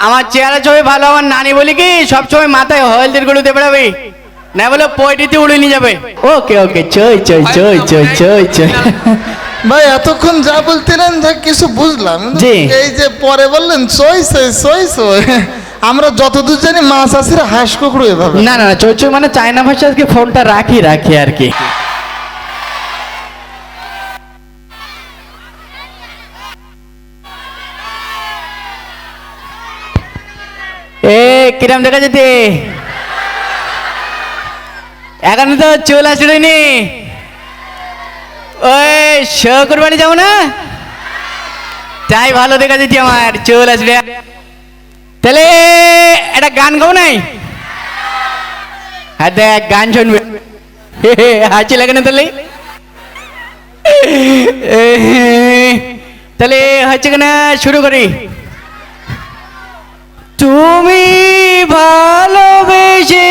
আমার চেহারা ছবি ভালো, আমার নানি বলি কি সবসময় মাথায় হলদের গুলোতে বেড়াবে, না বলে পয়টিতে উড়ে নিয়ে যাবে। ওকে ওকে চই চই চই চই চই চই। ভাই এতক্ষণ যা বলতেন যা কিছু বুঝলাম, জি। এই যে পরে বললেন সই সই সই সই, আমরা যতদূর জানি মাছ আসির হাঁস কুকুর এভাবে। না না চই চই মানে চায়না ভাষা, আজকে ফোনটা রাখি রাখি আর কি। এ কিরাম দেখা যেতে এখন তো চুল আসেনি, ওই শকুর বাড়ি যাবো না, তাই ভালো দেখা যেতে আমার চুল আসবে। তাহলে একটা গান গাও নাই? হ্যাঁ দেখ গান শুনবে, হাসি লাগে না তাহলে? তাহলে হচ্ছে কিনা শুরু করি। তুমি ভালোবেসে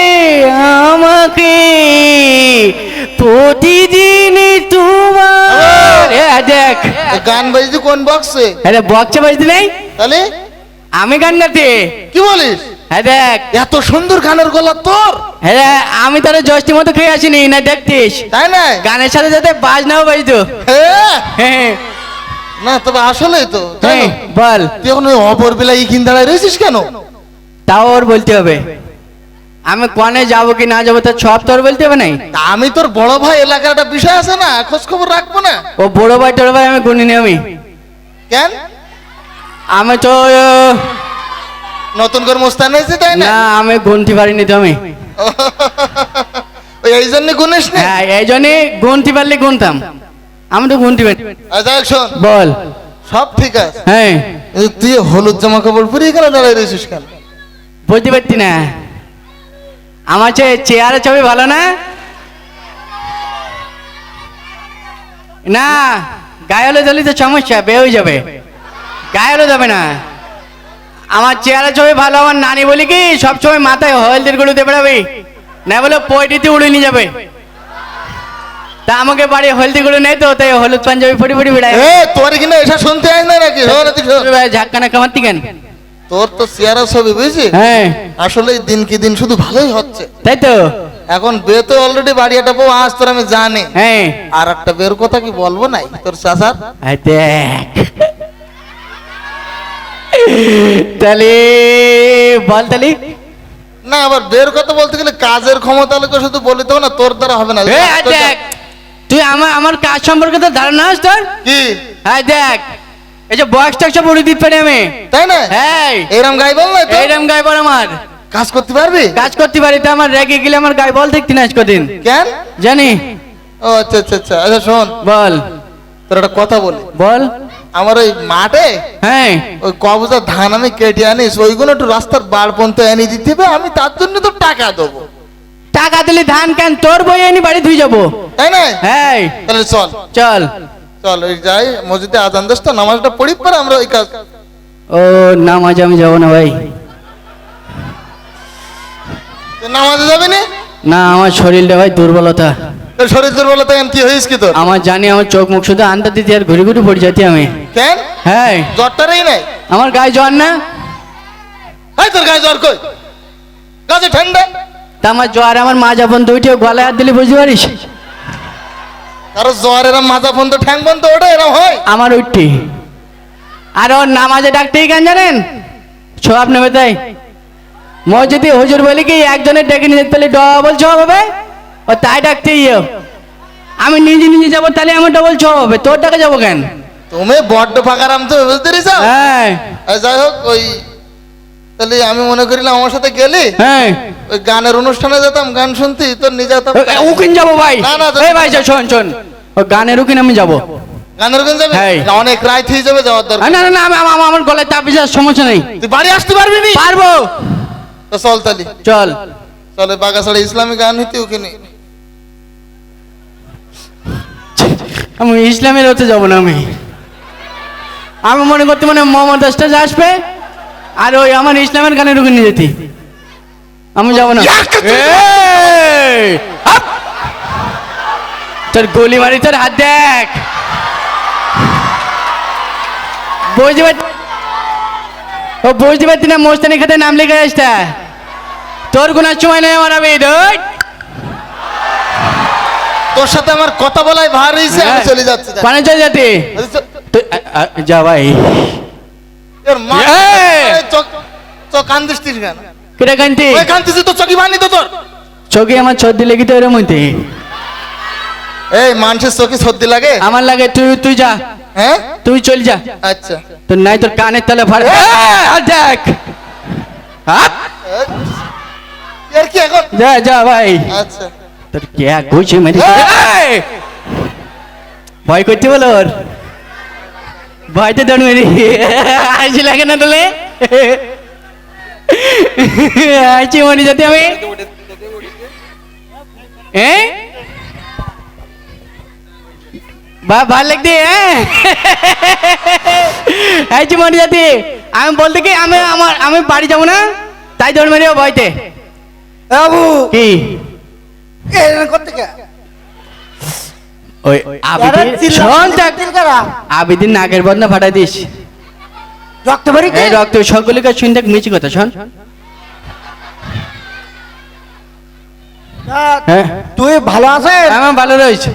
আমাকে প্রতিদিন তোমার দেখ গান বাজতে কোন বক্সে? আরে বক্সে বাজতে নেই, তাহলে আমি গান গাতে। কি বলিস? হ্যাঁ দেখ এত সুন্দর গানের গলা তোর। হ্যাঁ আমি তাহলে জষ্টি মতো খেয়ে আসিনি না, দেখতিস তাই না? গানের সাথে সাথে বাজনাও বাজতো। হ্যাঁ হ্যাঁ না তবে আসলেই তো তাই না? বল তুই এখন ওই অপর বেলা ইখিন দাঁড়ায় রয়েছিস কেন? তাও ওর বলতে হবে, আমি কনে যাবো কি না যাবো তার সব তোর বলতে হবে নাই? তা আমি তোর বড় ভাই, এলাকার একটা বিষয় আছে না, খোঁজ খবর রাখবো না? ও বড় ভাই টোড় ভাই আমি গুনিনি। কেন আমি তো নতুন করে মোস্তান হয়েছে তাই না? না আমি গুনতে পারিনি তো আমি। ওই এই জন্য গুনিস না? হ্যাঁ এই জন্যে গুনতে পারলে গুনতাম, আমি তো গুনতে পারি। আচ্ছা শোন, বল। সব ঠিক আছে, হ্যাঁ এই তুই হলুদ জামা কাপড় পরে এখানে দাঁড়ায় রয়েছিস কেন? বুঝতে পারছি না, আমার চেহারা ছবি ভালো না? না গায়ে হলে দিলে তো সমস্যা বে হয়ে যাবে, গায়ে হলে যাবে না। আমার চেহারা ছবি ভালো, আমার নানি বলি কি সবসময় মাথায় হলদের গুলোতে বেড়াবে, না বলে পয়টিতে উড়ে নিয়ে যাবে। তা আমাকে বাড়ি হলদি গুলো নেই তো, তাই হলুদ পাঞ্জাবি পরি পরি বেড়ায়। এ তোর কিনা এসব শুনতে আয় না নাকি? ঝাক্কানা কামাতি কেন? তোর তো চেহারা ছবি বুঝছিস, হ্যাঁ আসলে দিন কি দিন শুধু ভালোই হচ্ছে। তাই তো। এখন বে তো অলরেডি বাড়ি একটা বউ আজ তোর আমি জানি, হ্যাঁ আর একটা বের কথা কি বলবো নাই তোর চাচার? এই দেখ তাহলে বল তাহলে। না আবার বের কথা বলতে গেলে কাজের ক্ষমতা লোকে শুধু বলিতে হবে না, তোর দ্বারা হবে না। এই দেখ তুই আমার কাজ সম্পর্কে তো ধারণা আছে তোর? কি? হ্যাঁ দেখ এই যে বক্স টক্স উড়ে দিতে পারি আমি, তাই না? হ্যাঁ এরম গাই বল না তো? এইরকম গায়ে বল, আমার কাজ করতে পারবি? কাজ করতে পারি তো, আমার রেগে গেলে আমার গায়ে বল দেখতে না কদিন কেন? জানি। ও আচ্ছা আচ্ছা আচ্ছা আচ্ছা শোন, বল তোর একটা কথা বলি। বল। আমার ওই মাঠে হ্যাঁ ওই কবজা ধান আমি কেটে আনিস, ওইগুলো একটু রাস্তার বার পর্যন্ত এনে দিতে হবে, আমি তার জন্য তো টাকা দেবো। টাকা দিলে ধান কেন তোর বই আনি বাড়ি ধুই যাবো। তাই না? হ্যাঁ তাহলে চল চল। চল ওই যাই মসজিদে আজান দেশ তো, নামাজটা পড়ি পরে আমরা ওই কাজ। ও নামাজ আমি যাবো না ভাই। তুই নামাজে যাবি না? না আমার শরীরটা ভাই দুর্বলতা, তোর শরীর দুর্বলতা কেন, কি হয়েছে কি তোর? আমার জানি আমার চোখ মুখ শুধু আনতে দিতে আর ঘুরে ঘুরে পড়ে যাচ্ছি আমি। কেন? হ্যাঁ জ্বরটারই নাই? আমার গায়ে জ্বর না। এই তোর গায়ে জ্বর কই? গাছে ঠান্ডা। তা আমার জ্বর, আমার মা যখন দুইটি গলায় হাত দিলে বুঝতে পারিস? কারো জ্বর এরম মাথা বন্ধ ঠ্যাং বন্ধ ওটা এরম হয়? আমার উঠটি। আর ওর নামাজে ডাকতেই কেন জানেন? সব নেবে তাই মসজিদে হুজুর বলি কি একজনের ডেকে নিয়ে যেতে তাহলে ডবল সব হবে, ও তাই ডাকতেই আমি নিজে নিজে যাবো, তাহলে আমার ডবল সব হবে, তোর টাকা যাবো কেন? তুমি বড্ড ফাঁকারাম তো বুঝতে পারিস? হ্যাঁ যাই হোক ওই তাহলে আমি মনে করিলাম আমার সাথে গেলি হ্যাঁ ওই গানের অনুষ্ঠানে যেতাম, গান শুনতি, তোর নিজে যেতাম। উকিন যাবো ভাই। না, না, এই ভাই শোন শোন, ও গানের উকিন আমি যাবো। গানের ওখানে যাবি? হ্যাঁ। না, অনেক রাত হয়ে যাবে যাওয়ার দরকার। না না না আমার গলায় তাপ বিশাল সমস্যা নেই, তুই বাড়ি আসতে পারবি না? পারবো। তো চল তালি চল চলে বাগাছড়া ইসলামী গান হইতে ওখানে। আমি ইসলামের হতে যাবো না, আমি মনে করতে মানে মোহাম্মদ আস্তাজ আসবে আর ওই আমার ইসলামের গানের ওখানে নিয়ে যেতি, আমি যাবো না। এই, হাপ! তোর গলি মারি, তোর হাত দেখ বুঝতে পার ও বুঝতে পারছি না মোস্তানি খাতে নাম লিখে আসতা তোর কোনো সময় নেই আমার আমি ধুর। তোর সাথে আমার কথা বলাই ভার হয়েছে, আমি চলে যাচ্ছি। পানে চলে যাতে যা ভাই। তোর মা এই! চোখ কান্দিস কেন? কেটে কান্তি ওই কান্দিস তো চোখই বানি তো তোর। চোখে আমার সর্দি লেগে তো এরম হইতে এই মানুষের চোখে সর্দি লাগে? আমার লাগে তুই তুই যা, হ্যাঁ তুই চল যা। আচ্ছা তোর নাই তোর কানের তলে ফাড় দেখ। হাত! এর কি এখন? যা যা ভাই। আচ্ছা তোর কে ঘুষি মেরে ভয় করতে বলো ওর ভয়তে দৌড় মেরি হাসি লাগে না তোলে হাসি মরি যাতে আমি বা ভাল লাগতে হাসি মরি যাতে আমি বলতে কি আমি বাড়ি যাবো না তাই দৌড় মেরি ভয়তে বাবু কি করতে কে ওই আবিদিন নাকের বদনা ফাটাই দিস রক্ত ভরি এই রক্ত সকলকে শুন দেখ মিছি কথা শোন। হ্যাঁ তুই ভালো আছিস? আমার ভালো রয়েছে।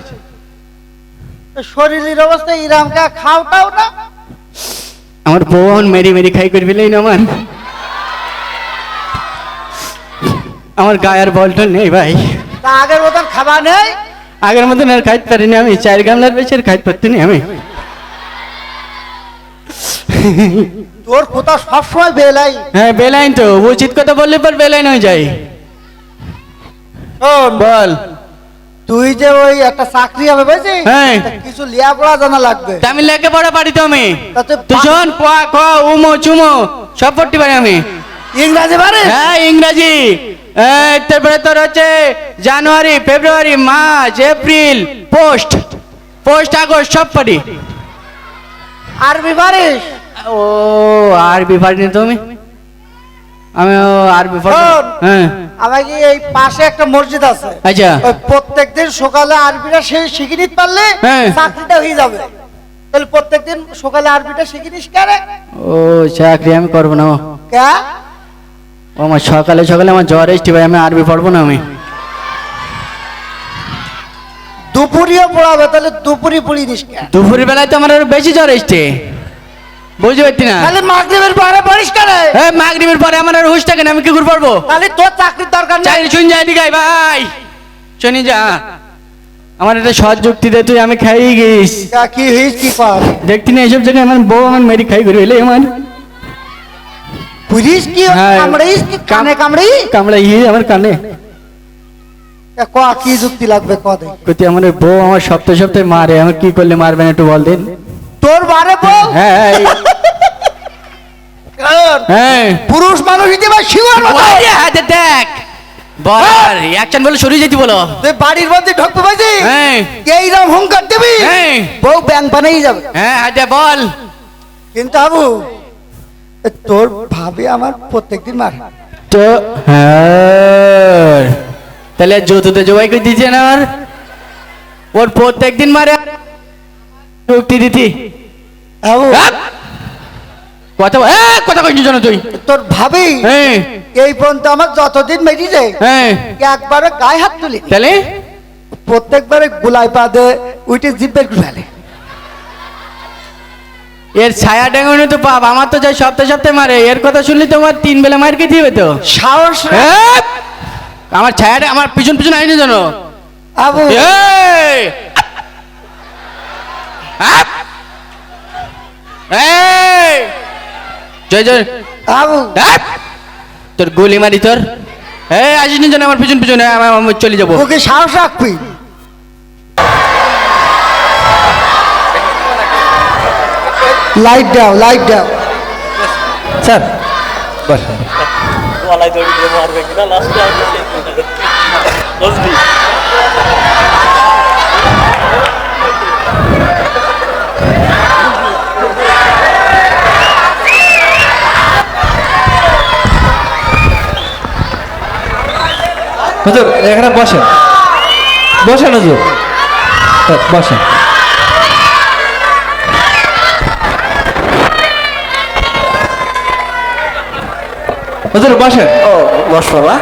শরীরের অবস্থা ইরামকা খাওটাও না। আমার বোন মেরি মেরি খাই করে ফেলেই না আমার গায়ের বলটা নেই ভাই। তা আগের মতন খাবার নেই? আগের মতন আর খাইতে পারিনি আমি, 4 গামলার বেশি আর খাইতে পারতিনি আমি। তোর কোথা সবসময় বেলাই। হ্যাঁ বেলাইন তো, উচিত কথা বললে পর বেলাইন হয়ে যায়। শোন, বল। তুই যে ওই একটা চাকরি হবে বুঝলি, হ্যাঁ। তা কিছু লেখাপড়া জানা লাগবে। তামিল লেখে পড়া পারি তো আমি। তা তুই তুই শোন ক খ উমো চুমো সব পড়তে পারি আমি। ইংরাজি পারিস? হ্যাঁ ইংরাজি। তারপরে তোর হচ্ছে জানুয়ারি ফেব্রুয়ারি মার্চ এপ্রিল পোস্ট আগস্ট সব পারি। আরবি পারিস? ও আরবি পারিনি তুমি? আমি আরবি পারি। শোন, হ্যাঁ আমাকে এই পাশে একটা মসজিদ আছে, আচ্ছা ওই প্রত্যেকদিন সকালে আরবিটা শিখে নিতে পারলে হ্যাঁ। চাকরিটা হয়ে যাবে। তাহলে প্রত্যেকদিন সকালে আরবিটা শিখে নিস কেন? ও চাকরি আমি করবো না। কে? ও আমার সকালে সকালে আমার জ্বর এসছি ভাই, আমি আরবি পড়বো না আমি। দুপুরিও পড়াবে, তাহলে দুপুরি পড়ি নিস কেন? দুপুরের বেলায় তো আমার আরো বেশি জ্বর এসছে, বুঝতে পারছি না। তাহলে মাগরিবের পরে পড়িস কেন? হ্যাঁ মাগরিবের পরে আমার আর হুশ থাকে না, আমি কি করে পড়বো? তাহলে তোর চাকরির দরকার নেই। চাকরি শুন যায় দিঘাই ভাই, শুনি যা। আমার একটা সৎ যুক্তি দে তুই, আমি খাই গিস কি হইস কি পার দেখতি না এইসব জায়গায় আমার বউ আমার মেরি খাই করে এলে আমার বুঝিস কি হ্যাঁ। কামড়াইস কি কানে কামড়ি? কামড়া ইয়ে আমার কানে ক কি যুক্তি লাগবে ক দে। কতি আমার বউ আমার সপ্তাহে সপ্তাহে মারে, আমার কি করলে মারবেন একটু বল দিন। তোর বারে বউ? হ্যাঁ হ্যাঁ পুরুষ মানুষ হিতে বা শিওর মতো ওই যে হাতে দেখ বল আর অ্যাকশন বলে সরিয়ে যেতে বলো। তুই বাড়ির মধ্যে ঢুকতে পারছি হ্যাঁ এইরকম হুঙ্কার দিবি হ্যাঁ বউ ব্যাং বানাই যাবে। হ্যাঁ হাতে বল। কিন্তু আবু তোর ভাবে আমার প্রত্যেকদিন মার। তো হ্যাঁ তাহলে জুতোতে জবাই করে দিচ্ছে না আমার, ওর প্রত্যেকদিন মারে যুক্তি দিতি। আবু কথা কথা কইছিস জানো তুই? তোর ভাবি হ্যাঁ এই পর্যন্ত আমার যতদিন মেরিছে হ্যাঁ একবারে গায়ে হাত তুলি, তাহলে প্রত্যেকবারে গুলাই পা দে উইটে জিপের ফেলে। এর ছায়া ডেঙ্গনে তো পাপ, আমার তো যাই সপ্তাহে সপ্তাহে মারে, এর কথা শুনলে তো আমার 3 বেলা মার খেতে হবে তো। সাহস রে। হ্যাঁ, আমার ছায়াটা আমার পিছন পিছন আইনি জানো। আবু এই! আপ! এই! জয় জয় আবু আপ! তোর গুলি মারি তোর। এই আসিস নি জানো আমার পিছন পিছনে, আমি চলে যাবো। ওকে সাহস রাখবি। লাইট দাও লাইট দাও স্যার বস। গলায় দড়ি দিয়ে মারবে কিনা লাস্টে বুঝলি? হুজুর এখানে বসেন, বসেন হুজুর, বসেন। হুজুর বসেন। ও বস বাবা।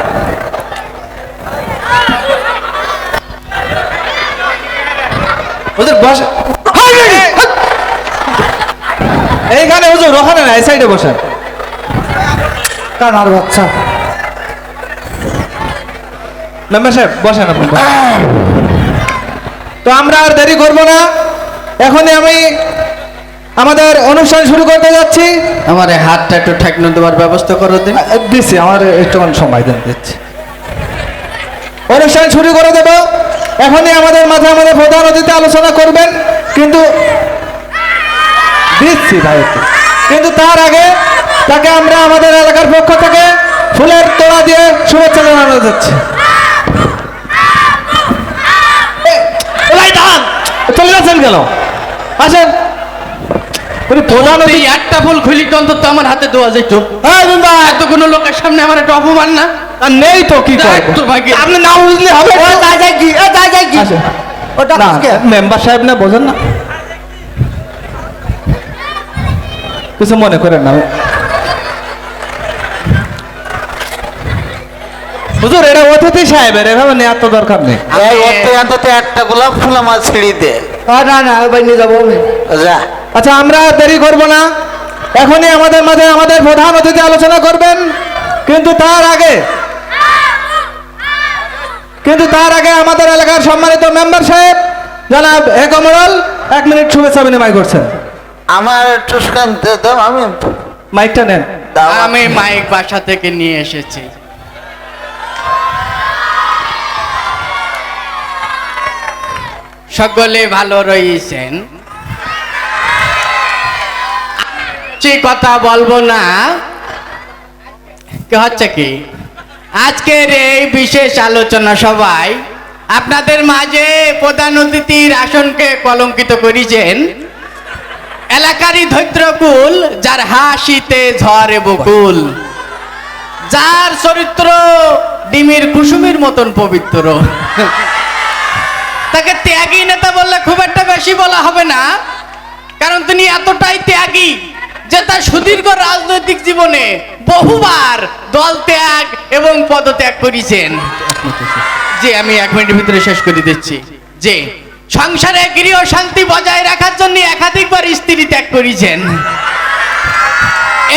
হুজুর বসেন। এইখানে হুজুর, ওখানে না, এই সাইডে বসেন। কানার বাচ্চা। মেম্বার সাহেব বসেন আপনি। তো আমরা আর দেরি করব না, এখনই আমি আমাদের অনুষ্ঠান শুরু করতে যাচ্ছি। আমার এই হাতটা একটু ঠেকনো দেওয়ার ব্যবস্থা করো দিন। দিচ্ছি, আমার একটুখানি সময় দেন, দিচ্ছি। অনুষ্ঠান শুরু করে দেব। এখনই আমাদের মাঝে আমাদের প্রধান অতিথি আলোচনা করবেন, কিন্তু দিচ্ছি ভাই একটু। কিন্তু তার আগে তাকে আমরা আমাদের এলাকার পক্ষ থেকে ফুলের তোড়া দিয়ে শুভেচ্ছা জানানো যাচ্ছে। চলে যাচ্ছেন কেন? আসেন। প্রধান এই অতিথি একটা ফুল খুলি তো অন্তত আমার হাতে দেওয়া যেত। এত কোনো লোকের সামনে আমার একটা অপমান না? আর নেই তো কি দেখ করবো? তোর ভাগ্যে। আপনি না বুঝলে হবে? ও তাই যাই কি? এ তাই যাই কি? আসেন। ওটা না, আজকে মেম্বার সাহেব না, বোঝেন না, কিছু মনে করেন না। হুজুর, এটা অতিথি সাহেবের, এভাবে নেওয়ার তো দরকার নেই। এই ওতে অন্তত একটা গোলাপ ফুল আমার ছিঁড়ি দে। না না ভাই নিয়ে যাবো আমি। যা। আচ্ছা, আমরা আর দেরি করব না, এখনই আমাদের মাঝে আমাদের প্রধান অতিথি আলোচনা করবেন। কিন্তু তার আগে আমাদের এলাকার সম্মানিত মেম্বার সাহেব জনাব এ কমরল 1 মিনিট শুভেচ্ছা বিনিময় করছেন। আমার টুসকান দাও, আমি মাইকটা নেন। দাও। আমি মাইক বাসা থেকে নিয়ে এসেছি। সকলে ভালো রয়েছেন? সে কথা বলবো না। কি হচ্ছে কি, আজকের এই বিশেষ আলোচনা সভায় আপনাদের মাঝে প্রধান অতিথির আসনকে কলঙ্কিত করেছেন এলাকারই ধৈত্রকুল, যার হাসিতে ঝরে বকুল, যার চরিত্র ডিমের কুসুমের মতন পবিত্র। তাকে ত্যাগী নেতা বললে খুব একটা বেশি বলা হবে না, কারণ তিনি এতটাই ত্যাগী যে তার সুদীর্ঘ রাজনৈতিক জীবনে বহুবার দল ত্যাগ এবং পদত্যাগ করেছেন। যে আমি 1 মিনিটের ভিতরে শেষ করে দিচ্ছি। যে সংসারে গৃহ শান্তি বজায় রাখার জন্য একাধিকবার স্ত্রী ত্যাগ করেছেন।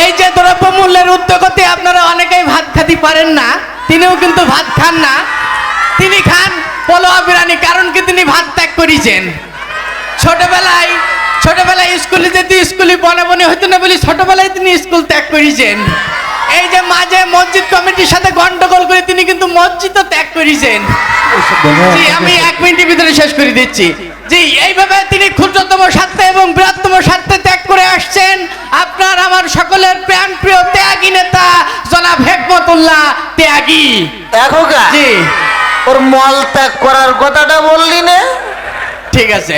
এই যে দ্রব্যমূল্যের উদ্যোগতে আপনারা অনেকেই ভাত খাতে পারেন না, তিনিও কিন্তু ভাত খান না। তিনি খান পোলোয়া বিরিয়ানি, কারণ কি তিনি ভাত ত্যাগ করেছেন। ছোটবেলায় স্কুলে যেতে স্কুলে বনে বনে হইতো না বলি ছোটবেলায় তিনি স্কুল ত্যাগ করেছেন। এই যে মাঝে মসজিদ কমিটির সাথে গন্ডগোল করে তিনি কিন্তু মসজিদও ত্যাগ করেছেন। জি, আমি 1 মিনিটের ভিতরে শেষ করে দিচ্ছি। জি, এইভাবে তিনি ক্ষুদ্রতম স্বার্থে এবং বৃহত্তম স্বার্থে ত্যাগ করে আসছেন আপনার আমার সকলের প্রাণ প্রিয় ত্যাগী নেতা জনাব হেকমতুল্লাহ ত্যাগী। দেখো গা, জি ওর মল ত্যাগ করার কথাটা বললি না? ঠিক আছে।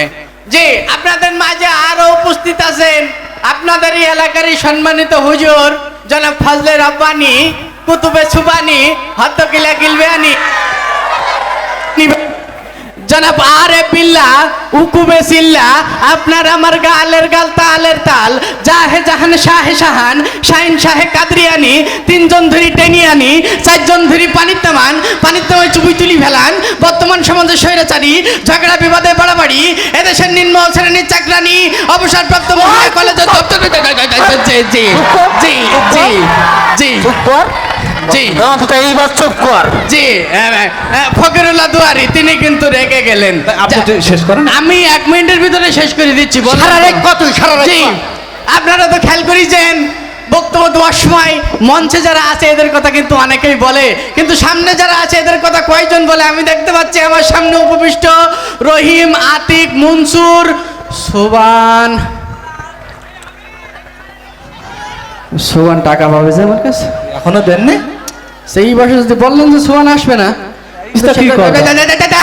জি, আপনাদের মাঝে আরো উপস্থিত আছেন আপনাদেরই এলাকারই সম্মানিত হুজুর জনাব ফজলে রব্বানি, কুতুবে সুবানি, হদ্দকিলা গিলবানি, জনাব আরে বিল্লাহ, উকুবে সিল্লা, আপনার আমার গালের গাল তালের তাল, জাহে জাহান শাহে শাহান, শাহিন শাহে কাদরিয়ানি, 3 জন ধরি টেনিয়ানি, 4 জন ধরি পানির তামান চুবুই তুলি ফেলান, বর্তমান সমাজের স্বৈরাচারী, ঝগড়া বিবাদে বাড়াবাড়ি, এদেশের নিম্ন শ্রেণীর চাকরানি, অবসরপ্রাপ্ত মহিলা কলেজের জি জি জি জি জি চুপ কর। জি অন্তত এইবার চুপ কর। জি, ফকিরুল্লাহ দুয়ারি তিনি কিন্তু রেগে গেলেন। আপনি তো শেষ করেন। আমি 1 মিনিটের ভিতরে শেষ করে দিচ্ছি। বললাম সারা তো। রাত কতই, সারা রাত জি, কত? আপনারা তো খেয়াল করেছেন বক্তব্য দেওয়ার সময় মঞ্চে যারা আছে এদের কথা কিন্তু অনেকেই বলে, কিন্তু সামনে যারা আছে এদের কথা কয়জন বলে? আমি দেখতে পাচ্ছি আমার সামনে উপবিষ্ট রহিম, আতিক, মনসুর, সোবান টাকা পাবে যে আমার কাছে এখনো দেননি? সেই বছর যদি বললেন যে সোহান আসবে না, তা কি করবে?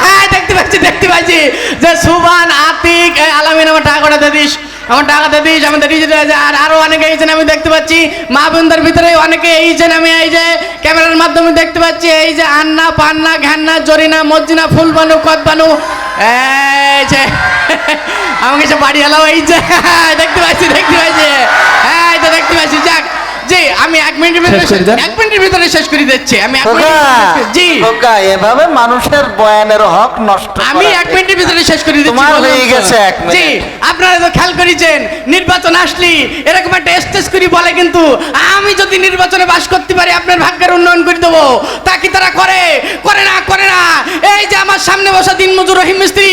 হ্যাঁ দেখতে পাচ্ছি যে সুবান, আতিক, আলামিন আমার টাকা কটা দিস, আমার টাকা দিস, আমাদের আর আরো অনেকে এইছেন আমি দেখতে পাচ্ছি। মা বোনদের ভিতরে অনেকে এইছেন আমি এই যে ক্যামেরার মাধ্যমে দেখতে পাচ্ছি। এই যে আন্না, পান্না, ঘ্যান্না, জরিনা, মজ্জিনা, ফুলবানু, কদবানু, এই যে আমাকে সে বাড়ি এলাও, এই যে দেখতে পাচ্ছি হ্যাঁ, এটা দেখতে পাচ্ছি। যাক, জি আমি 1 মিনিটের শেষ করে দেন। 1 মিনিটের ভিতরে শেষ করে দিচ্ছি আমি 1 খোকা, মিনিট জি খোকা, এভাবে মানুষের বয়ানের হক নষ্ট আমি করা 1 মিনিটের ভিতরে শেষ করে দিচ্ছি তোমার বললাম হয়ে তো। গেছে 1 মিনিট। জি আপনারা তো খেয়াল করেছেন নির্বাচন আসলি এরকম একটা স্টেজ করি বলে কিন্তু আমি যদি নির্বাচনে বাস করতে পারি আপনার ভাগ্যের উন্নয়ন করে দেবো তা কি তারা করে না এই যে আমার সামনে বসা দিনমজুর রহিম মিস্ত্রি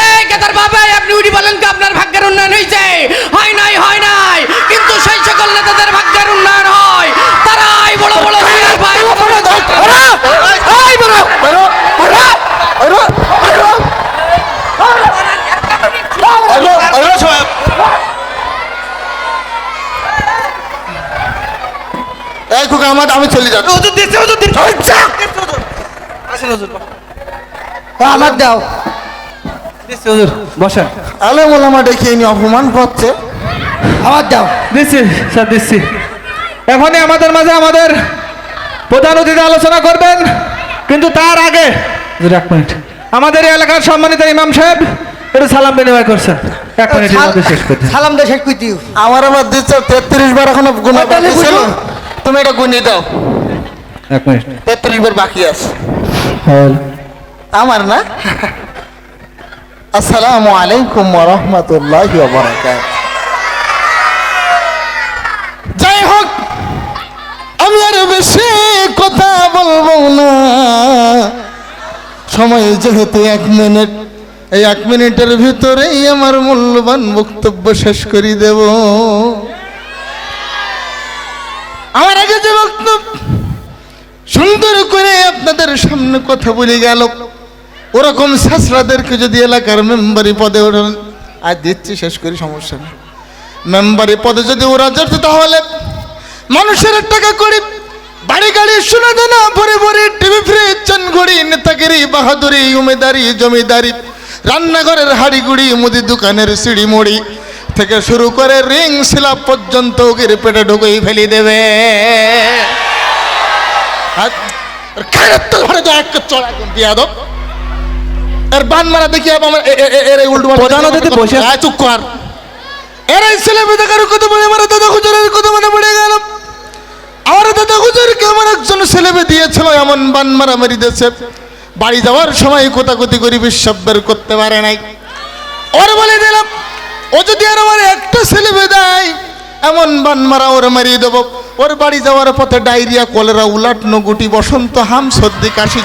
এই কেদার বাবা আপনি উনি বলেন কি আপনার ভাগ্যের উন্নয়ন হয়েছে হয় নাই কিন্তু সেই সকল নেতাদের ভাগ্যের উন্নয়ন হয় তারাই বড় বড় সিনিয়র ভাই এই খোকা, আমি চলে যাচ্ছি। আমার দাও বসেন। আলে মোলামা ডেকে ইনি অপমান করছে। আমার দাও দিচ্ছি স্যার দিচ্ছি। এখনই আমাদের মাঝে আমাদের প্রধান অতিথি আলোচনা করবেন, কিন্তু তার আগে 1 মিনিট আমাদের এই এলাকার সম্মানিত ইমাম সাহেব একটু সালাম বিনিময় করছেন। 1 মিনিটের মধ্যে শেষ করতে। সালাম দে শেষ করে দিও আমার আবার দিচ্ছে 33 বার এখনো গুণা তাহলে বাকি ছিল। বুঝো। তুমি এটা গুনি দাও, 1 মিনিট 33 বার বাকি আছে হল। আমার না। আসসালামু আলাইকুম ওয়া রাহমাতুল্লাহি ওয়া বারাকাতুহু। যাই হোক, আমি আর বেশি কথা বলবো না, সময় যেহেতু 1 মিনিট, এই 1 মিনিটের ভিতরেই আমার মূল্যবান বক্তব্য শেষ করে দেব। আমার আগে যে বক্তব্য সুন্দর করে আপনাদের সামনে কথা বলে গেল, ওরকম শাসরাদেরকে যদি এলাকার মেম্বারি পদে ওঠেন, আর দিচ্ছি শেষ করি, সমস্যা নেই, মেম্বারি পদে যদি ওরা যেত তাহলে মানুষের টাকা করে বাড়ি গাড়ি সোনা দানা ভরে ভরে টিভি ফ্রিজ চান ঘড়ি নেতাগিরি বাহাদুরি উমেদারি জমিদারি রান্নাঘরের হাড়ি গুড়ি মুদি দোকানের সিঁড়ি মুড়ি থেকে শুরু করে রিং শিলা পর্যন্ত ওকে পেটে ঢুকেই ফেলি দেবে। এর বান মারা দেখি আমার এর উল্টো প্রধান অতিথি বসে আছে। চুপ কর। এর এই ছেলে মেয়েদের কথা বলে আমার দাদা হুজুরের কথা মনে পড়ে গেল। আমার দাদা হুজুরকে আমার একজন ছেলে মেয়ে দিয়েছিল এমন বান মারামারি দেশে, বাড়ি যাওয়ার সময় কোতাকুতি করে বিশ্বাস বের করতে পারে নাই। ওর বলে দিলাম, ও যদি আর আমার একটা ছেলে মেয়ে দেয় এমন বান মারা ওর মারিয়ে দেবো। ওর বাড়ি যাওয়ার পথে ডায়রিয়া, কলেরা, উলাটনো গুটি, বসন্ত, হাম, সর্দি, কাশি,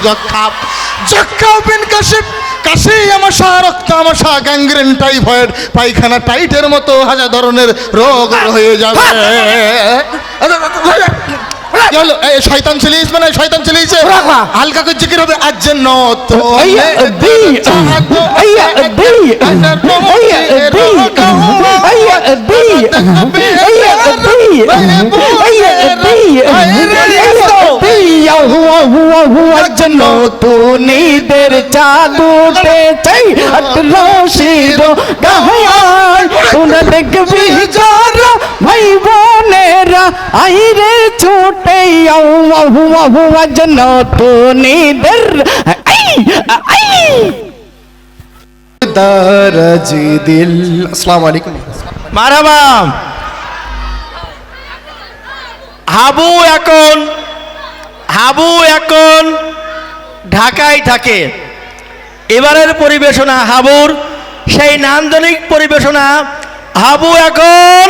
যক্ষা ওপেন কাশি, কাশি আমাশা, রক্ত আমাশা, গ্যাংগ্রেন, টাইফয়েড, পায়খানা টাইটের মতো হাজার ধরনের রোগ হয়ে যাবে। কি হলো? এই শয়তান চলিস, মানে শয়তান চলিয়েছে, হালকা করে জিকির হবে। আজ যেন তো নতুনিদের চাঁদুতে চাই রশিদ গাহায় তোরা দেখবি যারা ভাই বোনেরা আইরে ছুটে আজ নতুনিদের দারাজি দিল। আসসালামু আলাইকুম। মারহাবা। হাবু এখন ঢাকায় থাকে। এবারের পরিবেশনা হাবুর সেই নান্দনিক পরিবেশনা। হাবু এখন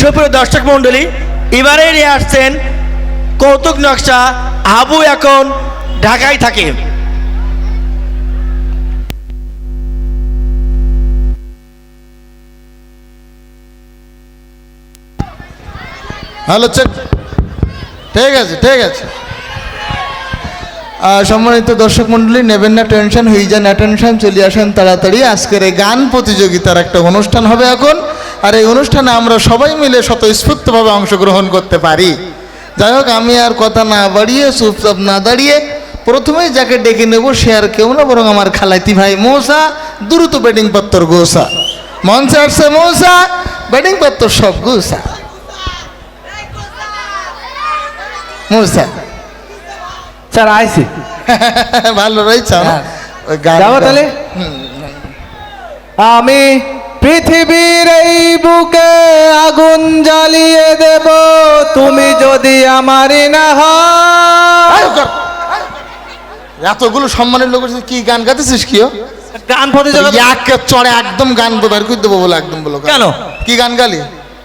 সুপ্রিয় দর্শক মন্ডলী, এবারে নিয়ে আসছেন কৌতুক নকশা হাবু এখন ঢাকায় থাকে। হ্যালো, চেক, ঠিক আছে ঠিক আছে। সম্মানিত দর্শক মন্ডলী, নেবেন না টেনশন, হয়ে যান অ্যাটেনশন, চলে আসেন তাড়াতাড়ি। আজকের এই গান প্রতিযোগিতার একটা অনুষ্ঠান হবে এখন, আর এই অনুষ্ঠানে আমরা সবাই মিলে স্বতঃস্ফূর্তভাবে অংশগ্রহণ করতে পারি। যাই হোক, আমি আর কথা না বাড়িয়ে, চুপচাপ না দাঁড়িয়ে, প্রথমেই যাকে ডেকে নেব সে আর কেউ না, বরং আমার খালাইতি ভাই মৌসা, দ্রুত ব্যাটিং পত্তর গোসা। মঞ্চে আসছে মৌসা, ব্যাটিং পত্তর সব গোসা। মৌসা স্যার আইসি ভালো রয়েছে যাবো তাহলে। আমি পৃথিবীর এই বুকে আগুন জ্বালিয়ে দেব তুমি যদি আমারই না হও। এতগুলো সম্মানের লোক আছে, কি গান গাইতেছিস কি ও? গান প্রতিযোগিতা একে চড়ে একদম গান বের করে দেবো বলে একদম বলো। কেন? কি গান গালি?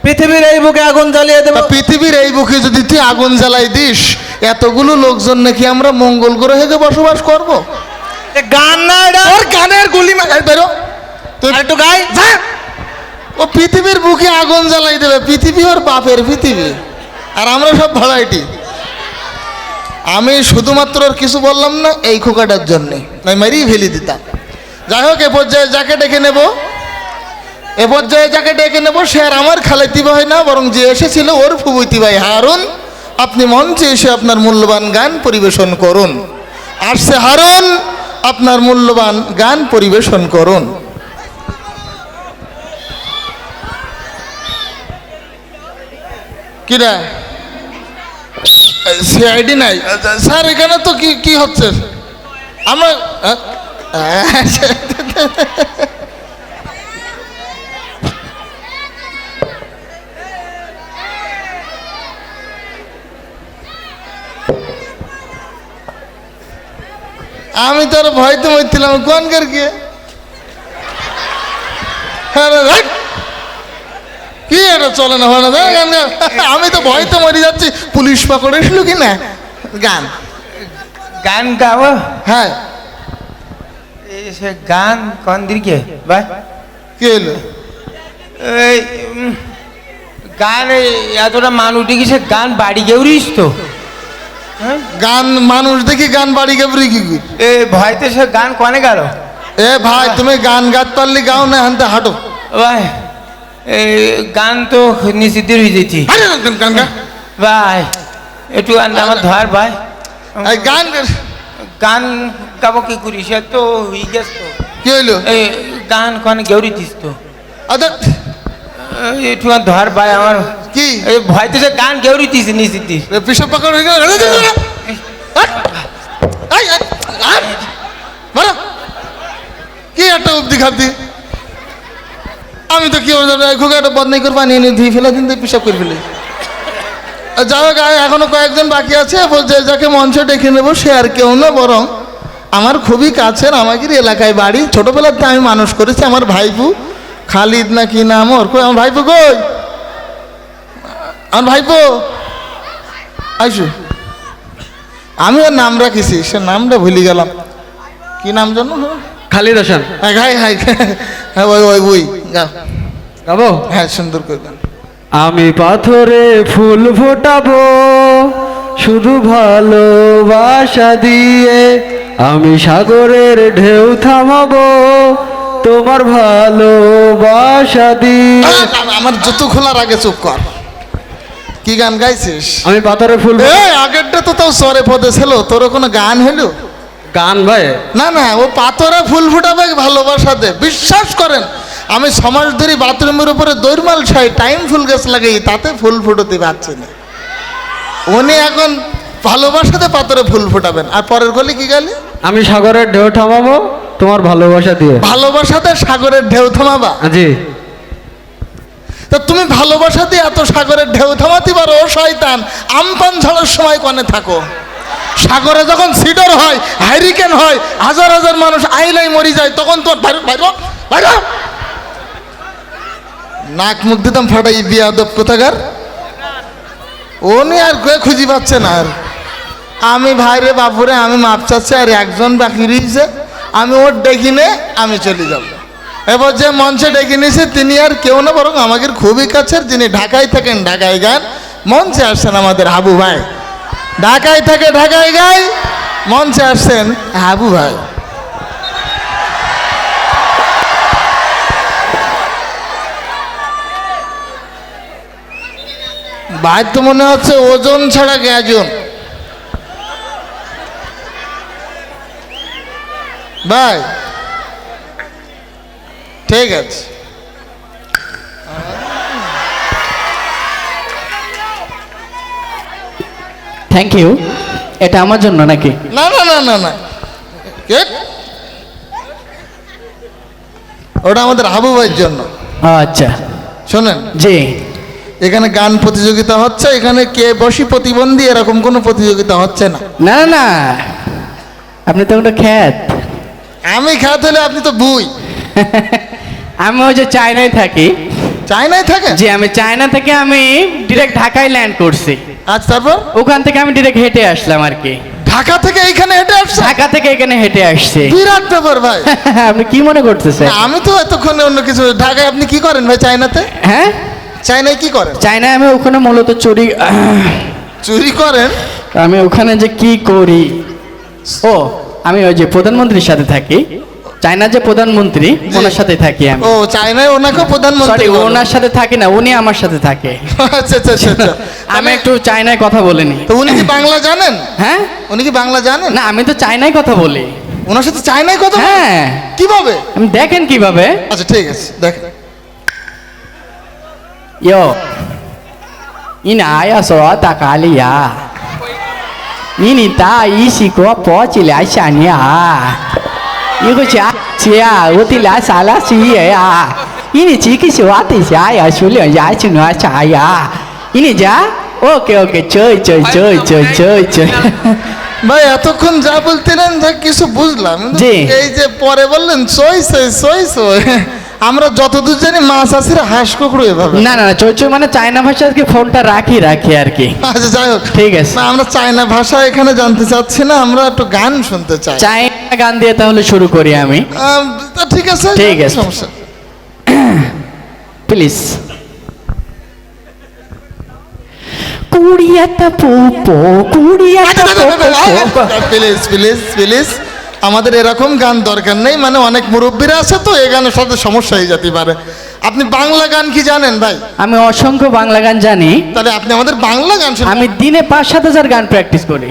পৃথিবীর এই বুকে আগুন জ্বালিয়ে দেব। তা পৃথিবীর এই বুকে যদি তুই আগুন জ্বালাই দিস, এতগুলো লোকজন নাকি আমরা মঙ্গল গ্রহে গিয়ে বসবাস করব? গান না এটা, ওর গানের গুলি মারাই বেরো তুই একটু গাই। যা। ও পৃথিবীর বুকে আগুন জ্বালাই দেবে, পৃথিবী ওর বাপের পৃথিবী, আর আমরা সব ভাড়াইটি। আমি শুধুমাত্র ওর কিছু বললাম না এই খোকাটার জন্যে, নয় মারিয়ে ফেলে দিতাম। যাই হোক, এ পর্যায়ে যাকে ডেকে নেব, এ পর্যায়ে যাকে ডেকে নেব সে আর আমার খালাইতি ভাই না, বরং যে এসেছিল ওর ফুবুইতি ভাই হারুন। আপনি মঞ্চে এসে আপনার মূল্যবান গান পরিবেশন করুন। আসছে হারুন, আপনার মূল্যবান গান পরিবেশন করুন। কিরা সিআইডি নাই স্যার, এখানে তো কি কি হচ্ছে আমরা আমি তো আর ভয়তে মরছিলাম কোন কর গিয়ে কি এটা চলে না হয় না, আমি তো ভয়তে মরে যাচ্ছি। পুলিশ পাকড়ে এসলো কি না গান গান গাবো। হ্যাঁ সে গান কোন দিকে ভাই? কি হলো? এই গান এতটা মানুষ দেখি সে গান বাড়ি গেউরিস তো। গান মানুষ দেখি গান বাড়ি গেবরি কি করি? এ ভয়তে সে গান কনে গেল? এ ভাই তুমি গান গাইতে পারলি গাও না, হানতে হাঁটো। ভাই এই গান তো নিষিদ্ধ হয়ে যেছি গান গা ভাই, একটু আমার ধর ভাই। এই গান গান গাবো কি করি? সে তো হয়ে গেছে তো। কি হইলো? এই গান কনে গেউরি দিস তো। আচ্ছা একটু ধর ভাই আমার। কি এই ভয়তে সে গান গেউরি দিস নিষিদ্ধ। পিসব পাকড় হয়ে গেল? কি একটা অব্দি খাবদি, আমি তো কি খুব একটা বদনাই করে পানি এনে ধুয়ে ফেলে দিন, পিসাব করে ফেলে। যাই হোক, এখনো কয়েকজন বাকি আছে, বলছে যাকে মঞ্চে ডেকে নেবো সে আর কেউ না, বরং আমার খুবই কাছের, আমাদের এলাকায় বাড়ি, ছোটবেলাতে আমি মানুষ করেছি, আমার ভাইপু খালিদ না কি নাম ওর। আমার ভাইপু কই? আমার ভাইপো আইসু, আমি ওর নাম রাখিছি, সে নামটা ভুলে গেলাম, কি নাম জানো? খালিদ হোসেন। হ্যাঁ হাই হাই, হ্যাঁ ওই ওই ওই গাও গাবো? হ্যাঁ সুন্দর করে গান। আমি পাথরে ফুল ফোটাবো শুধু ভালোবাসা দিয়ে, আমি সাগরের ঢেউ থামাবো তোমার ভালোবাসা দিয়ে। আমার জুতো খোলার আগে চুপ কর, কি গান গাইছিস? আমি পাথরে ফুল আগেরটা তো তাও সরে পদে ছিল, তোর কোনো গান হলো? গান ভাই না না, ও পাথরে ফুল ফুটাবে ভালোবাসা দে। বিশ্বাস করেন, আমি সমাজ ধরে বাথরুমের উপরে দৈরমাল ছাই টাইম ফুল গাছ লাগাই, তাতে ফুল ফুটোতে পারছি না। উনি এখন ভালোবাসাতে পাথরে ফুল ফুটাবেন। আর পরের গলি কি গালি? আমি সাগরের ঢেউ থামাবো তোমার ভালোবাসা দিয়ে। ভালোবাসাতে সাগরের ঢেউ থামাবা? জি। তা তুমি ভালোবাসা দিয়ে এত সাগরের ঢেউ থামাতে পারো? ও শয়তান, আমপান ঝড়ের সময় কনে থাকো? সাগরে যখন সিডর হয়, হাইরিকেন হয়, হাজার হাজার মানুষ আইলাই মরি যায়, তখন তোমার বাইরো নাক মুখ দিতাম ফাটাই বিয়াদব কোথাকার। উনি আর খুঁজি পাচ্ছে না। আর আমি ভাইরে বাপুরে আমি মাপ চাচ্ছি, আর একজন বাকি রয়েছে, আমি ওর ডেকে নে আমি চলে যাব। এবার যে মঞ্চে ডেকে নিয়েছে তিনি আর কেউ না, বরং আমাদের খুবই কাছের, যিনি ঢাকায় থাকেন, ঢাকায় গান, মঞ্চে আসছেন আমাদের হাবু ভাই। ঢাকায় থাকে, ঢাকায় গাই, মঞ্চে আসছেন হাবু ভাই। ভাই তো মনে হচ্ছে ওজন ছাড়া গ্যাজন। ভাই ঠিক আছে, থ্যাংক ইউ। এটা আমার জন্য নাকি? না না না না না, কে ওটা আমাদের হাবু ভাইয়ের জন্য। আচ্ছা শোনেন, জি। এখানে গান প্রতিযোগিতা হচ্ছে, এখানে কে বসি প্রতিবন্ধী এরকম কোনো প্রতিযোগিতা হচ্ছে না। না না না, আপনি তো ওটা খ্যাত। আমি খ্যাত হলে আপনি তো বুই। আমি ওই যে চায়নায় থাকি। চায়নায় থাকে? জি, আমি চায়না থেকে আমি ডিরেক্ট ঢাকায় ল্যান্ড করছি। আচ্ছা, তারপর ওখান থেকে আমি ডিরেক্ট হেঁটে আসলাম আর কি। ঢাকা থেকে এইখানে হেঁটে আসছে? ঢাকা থেকে এখানে হেঁটে আসছে। বিরাট ব্যাপার ভাই। আপনি কি মনে করতেছেন? না, আমি তো এতক্ষণে অন্য কিছু। ঢাকায় আপনি কি করেন ভাই চায়নাতে? হ্যাঁ, চায়নায় কি করেন? চায়নায় আমি ওখানে মূলত চুরি চুরি করেন? আমি ওখানে যে কি করি, ও আমি ওই যে প্রধানমন্ত্রীর সাথে থাকি। চায়নার যে প্রধানমন্ত্রী, ওনার সাথে থাকি আমি। ও, চায়নায় ওনাকে সরি, প্রধানমন্ত্রী বলে? ওনার সাথে থাকি না, উনি আমার সাথে থাকে। আচ্ছা আচ্ছা আচ্ছা আচ্ছা। আমি একটু চায়নায় কথা বলিনি। তো উনি কি বাংলা জানেন? হ্যাঁ, উনি কি বাংলা জানেন? না আমি তো চায়নায় কথা বলি। ওনার সাথে চায়নায় কথা বলেন? হ্যাঁ। কিভাবে? আমি দেখেন কিভাবে। আচ্ছা ঠিক আছে, দেখেন।哟，你哪要说大咖喱呀？你大一起给我包起来下你啊！一个家姐啊，我的俩啥了是爷呀？你几个是我的家呀？修炼呀，去哪啥呀？你家？OK OK，追。ভাই এতক্ষণ যা বলতেন তা কিছু বুঝলাম, কিন্তু জি। এই যে পরে বললেন সই আমরা যতদূর জানি মাছ আসির হাঁস কুকুরো এভাবে। না না, চই মানে চায়না ভাষা আজকে ফোনটা রাখি আর কি। আচ্ছা যাই হোক, ঠিক আছে। না, আমরা চায়না ভাষা এখানে জানতে চাচ্ছি না, আমরা একটু গান শুনতে চাই। চায়না গান দিয়ে তাহলে শুরু করি আমি। তা ঠিক আছে, ঠিক আছে। সমস্যা। প্লিজ। কুড়িয়াটা পোপো কুড়িয়াটা পোপো। প্লিজ প্লিজ প্লিজ, আমাদের এরকম গান দরকার নেই, মানে অনেক মুরব্বীরা আছে তো, এই গানের সাথে সমস্যা হয়ে যেতে পারে। আপনি বাংলা গান কি জানেন ভাই? আমি অসংখ্য বাংলা গান জানি। তাহলে আপনি আমাদের বাংলা গান শুনুন। আমি দিনে 5-7 গান প্র্যাকটিস করি।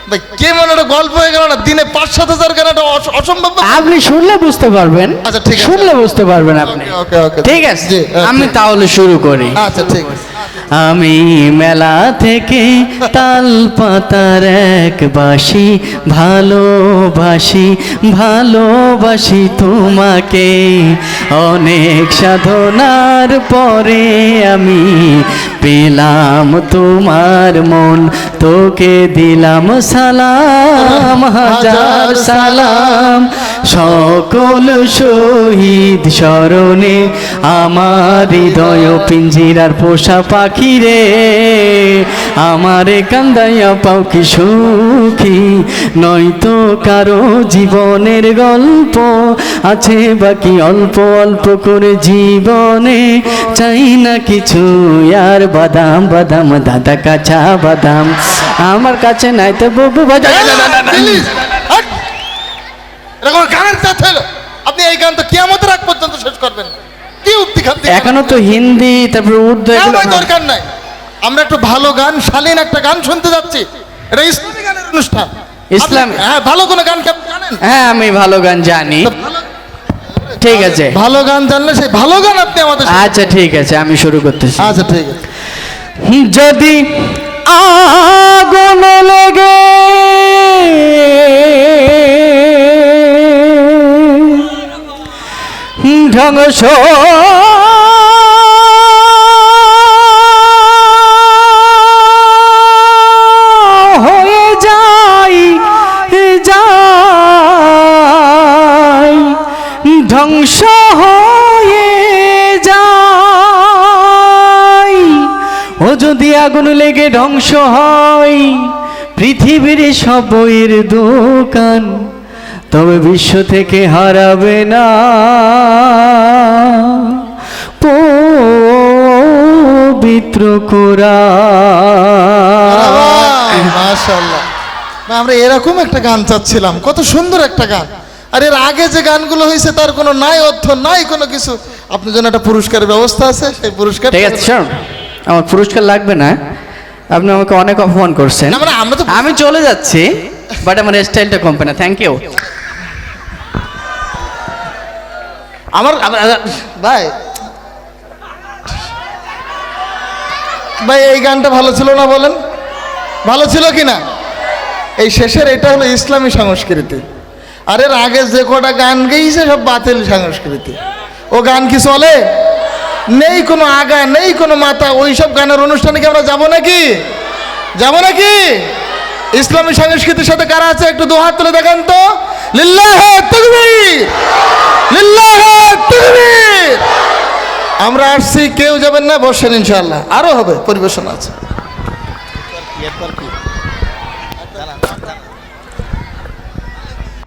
ভাই কেমন একটা গল্প হয়ে গেল না, দিনে 5-7 গান, এটা অসম্ভব ব্যাপার। আপনি শুনলে বুঝতে পারবেন। আচ্ছা, ঠিক আছে। শুনলে বুঝতে পারবেন আপনি। ওকে ওকে, ঠিক আছে, জি, আমি তাহলে শুরু করি। আচ্ছা ঠিক আছে। আমি মেলা থেকে তাল পাতার এক বাঁশি ভালোবাসি তোমাকে। অনেক সাধনার পরে আমি পেলাম তোমার মন, তোকে দিলাম সালাম, হাজার সালাম। সকল শহীদ স্মরণে আমার হৃদয় পিঞ্জিরার পোষা পাখি রে, আমারে কান্দাইয়া পাও কি সুখী, নয়তো কারো জীবনের গল্প আছে বাকি অল্প অল্প করে জীবনে, চাই না কিছু আর বাদাম দাদা কাঁচা বাদাম আমার কাছে নাই তো ববু বাজা। প্লিজ, হাট! এরকম গানের সাথ হলো, আপনি এই গান তো কিয়ামতের আগ পর্যন্ত শেষ করবেন। কি উক্তি খাদ্য এখনো তো হিন্দি, তারপরে উর্দু এগুলো। দরকার নাই, আমরা একটু ভালো গান, শালীন একটা গান শুনতে যাচ্ছি। এটা ইসলামী গানের অনুষ্ঠান। ইসলামী? হ্যাঁ, ভালো কোনো গান কি আপনি জানেন? হ্যাঁ, আমি ভালো গান জানি। ঠিক আছে, ভালো গান জানলে সেই ভালো গান আপনি আমাদের আচ্ছা ঠিক আছে, আমি শুরু করতেছি। আচ্ছা ঠিক আছে। যদি আগুন লেগে ধ্বংস হয়ে যায় ধ্বংস হয়ে যায়, ও যদি আগুন লেগে ধ্বংস হয় পৃথিবীর সব বইয়ের দোকান, তবে বিশ্ব থেকে হারাবে না পবিত্র কোরআন। মাশাআল্লাহ, আমরা এরকম একটা গান চাচ্ছিলাম, কত সুন্দর একটা গান। আর এর আগে যে গানগুলো হয়েছে তার কোনো নাই অর্থ নাই কোনো কিছু। আপনার জন্য একটা পুরস্কারের ব্যবস্থা আছে, সেই পুরস্কার। ঠিক আছে, শোন, আমার পুরস্কার লাগবে না, আপনি আমাকে অনেক অপমান করছেন। না, মানে আমরা তো আমি চলে যাচ্ছি, বাট আমার স্টাইলটা কমবে না। Thank you. ভাই ভাই এই গানটা ভালো ছিল না বলেন? ভালো ছিল কি না? এই শেষের এটা হলো ইসলামী সংস্কৃতি। আরে আগে যে কটা গান গেয়েছে সব বাতিল সংস্কৃতি। ও গান কি চলে? নেই কোনো আগা, নেই কোনো মাথা। ওই সব গানের অনুষ্ঠানে কি আমরা যাবো নাকি? যাবো নাকি? ইসলামী সংস্কৃতির সাথে কারা আছে একটু দু হাত তুলে দেখেন তো। লিল্লাহে তাকবীর, লিল্লাহে তাকবীর। আমরা আসছি, কেউ যাবেন না, বসেন, ইনশাআল্লাহ আরো হবে, পরিবেশন আছে।